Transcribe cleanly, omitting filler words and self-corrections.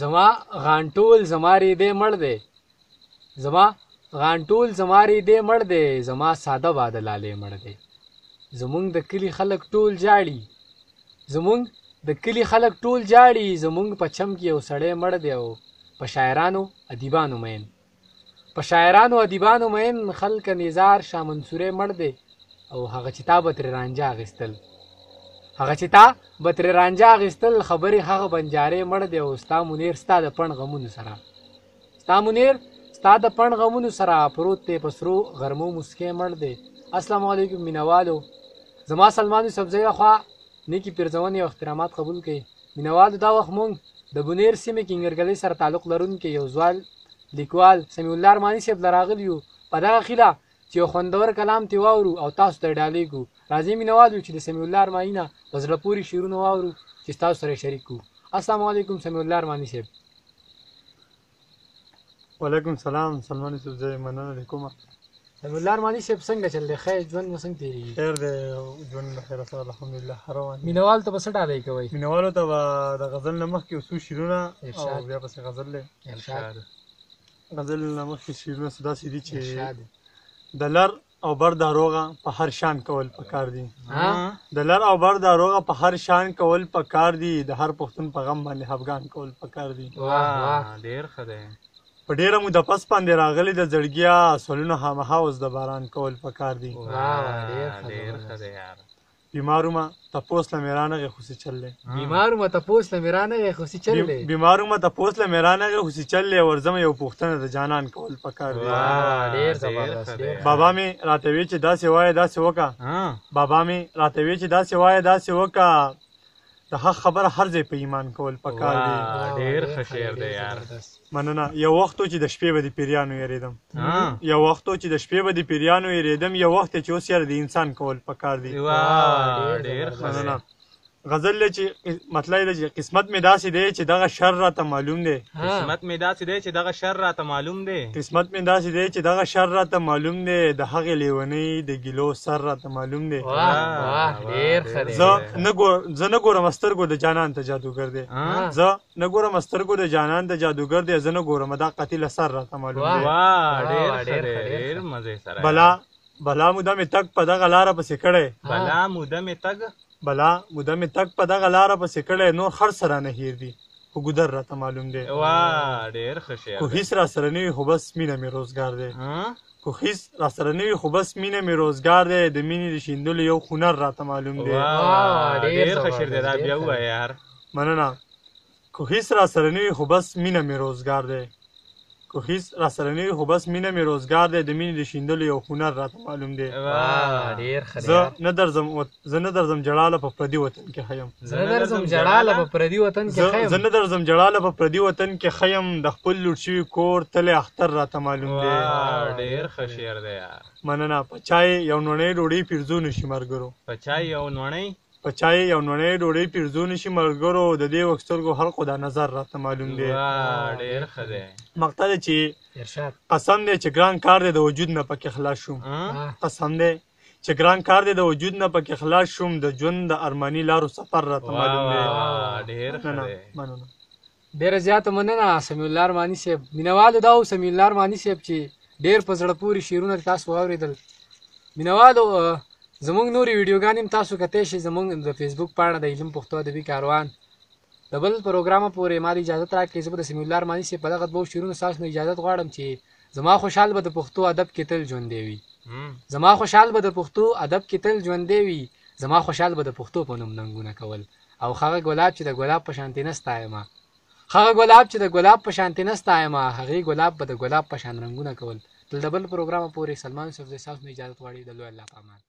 زما غانټول زما ریدې مړ دی زما غانټول زما ریدې مړ دی زما ساده باده لالې مړ دی زمونږ د کلي خلک ټول جاړي زمونږ د کلي خلک ټول جاړي زمونږ په چم کې یو سړی مړ دی او په شاعرانو ادیبانو مین په شاعرانو ادیبانو مین خلک نزار شاه منصوري مړ دی او هغه چې تا به ترې رانجه اخیستل هغه چې تا به ترې رانجه اخیستل خبرې هغه بنجارې مړ دی او ستا منیر ستا د پڼ غمونو سره ستا منیر ستا د پڼ غمونو سره پروت دی په سرو غرمو مسکې مړ دی. السلام علیکم مینوالو. زما سلمان یوسفزۍ لخوا نیکې پیرزونې او احترامات قبول کړئ. مینوالو دا وخت مونږ د بونیر سیمې کینګرګلۍ سره تعلق لرونکي یو ځوان لیکوال سمیع الله ارماني صاحب له راغلي یو په دغه خیله چې یو خوندور کلام ترې واورو او تاسو ته یې ډالۍ کړو. راځئ مینوالو چې د سمیع الله ارماني نه په زړه پورې شعرونه واورو چې ستاسو سره یې شریک کړو. السلام علیکم سمیع الله ارماني صاحب. وعلیکم سلام سلمان یوسفزۍ، مننه د کومه. سمیع الله ارماني صاحب څنګه چل دی؟ خیر ژوند مو څنګه تېرېږي؟ خیر دی، ژوند بخیر سره الحمدلله روان دی. مینوالو ته به څه ډالۍ کوئ؟ مینوالو ته به د غزل نه مخکې یو څو شعرونه او بیا پسې غزل دی. غزل نه مخکې شعرونه داسې دي چې د لر او بر داروغه په هر شان کول پکار دي. د لر او بر داروغه په هر شان کول پکار دي، د هر پښتون په غم باندې خفګان کول پکار دي. ډېر ښه دی. په ډېره موده پس باندې راغلي د زړګیا سولونه خامخا اوس د باران کول پکار دي. ډېر ښه دی یار. بیمارومه تپوس له میرانغې خوسي چل دی. بیمارومه تپوس له میرانغې خوسي چل دی. بیمارومه تپوس له میرانغې خوسي چل دی. ورځمه یو پوښتنه د جانان کول پکار دي. ډېر زبردست. بابا مې راته وی چې داسې وایه داسې وکړه. بابا مې راته وی چې داسې وایه داسې وکړه. د حق خبره هر ځای په ایمان کول پکار دي. ډېر ښه شعر دی یار. مننه. یو وخت و چې د شپې به د پیریانو یېرېدم. یو وخت و چې د شپې به د پیریانو یېرېدم. یو وخت چې اوس یاره د انسان کول پکار دي. ډېر ښه مننه. غزل دی چې مطلب دی چې قسمت مې داسې دی چې دغه شر راته معلوم دی. قسمت مې داسې دی چې دغه شر راته معلوم دی. قسمت مې داسې دی چې دغه شر راته معلوم دی. د هغې لیونۍ د ګیلو سر راته معلوم دی. ډېر ښه دی. زه نه ګورم سترګو د جانان ته جادوګر دی. زه نه ګورم سترګو د جانان ته جادوګر دی. زه نه ګورم دا قتیله سر راته معلوم دی. ډېر ښه دی. ډېر مزې سره. بلا موده مې تګ په دغه لاره پسې کړی. بلا موده مې تګ په دغه لاره پسې کړی. نور خر سره نه هیر دي خو ګودر راته معلوم دی. ډېر ښه شعر. خو هیڅ راسره نه وي خو بس مینه مې روزګار دی. خو هیڅ راسره نه وي خو بس مینه مې روزګار دی. د مینې د شیندلو یو هنر راته معلوم دی. ډېر ښه شعر دی. دا بیا ووایه یار. مننه. خو هیڅ راسره نه وي خو بس مینه مې روزګار دی. خو هیڅ راسره نه وي خو بس مینه مې روزګار دی. د مینې د شیندلو یو هنر راته معلوم دی. زه نه درځم جړاله په پردي وطن کې خیم. زه نه درځم جړاله په پردي وطن کې خیم. د خپل لوټ شوي کور تلې اختر راته معلوم دی. ډېر ښه شعر دی یار. مننه. په چای یو نوڼۍ ډوډۍ پیرزو نشي ملګرو. په چای یو نوڼۍ ډوډۍ پیرزو نشي ملګرو. د دې وکسترګو خلقو دا نظر راته معلوم دی. ډېر ښه دی. مقطع دی چې قسم دی چې ګران کار دی د وجود نه پکې خلاص شوم. قسم دی چې ګران کار دی د وجود نه پکې خلاص شوم. د ژوند د ارماني لارو سفر راته معلوم دی. ډېر ښه دی. ډېره زیاته مننه سمیع الله ارماني صاحب. مینوالو دا و سمیع الله ارماني صاحب چې ډېر په زړه پورې شعرونه تاسو واورېدل. مینوالو زمونږ نورې ویډیوګانې هم تاسو کتلی شئ زمونږ د فیسبوک پاڼه د علم پښتو ادبي کاروان. د بل پروګرامه پورې ما اجازت راکړئ. زه به د سمیع الله ارماني صاحب په دغه دوو شعرونو ستاسو نه اجازت غواړم چې زما خوشحال به د پښتو ادب کې تل ژوندی وي. زما خوشحال به د پښتو ادب کې تل ژوندی وي. زما خوشحال به د پښتو په نوم ننګونه کول. او هغه ګلاب چې د ګلاب په شانتې نه ستایمه. هغې ګلاب به د ګلاب په شان رنګونه کول. تل د بل پروګرامه پورې سلمان یوسفزۍ ستاسو نه اجازت غواړي. د لوی الله په امان.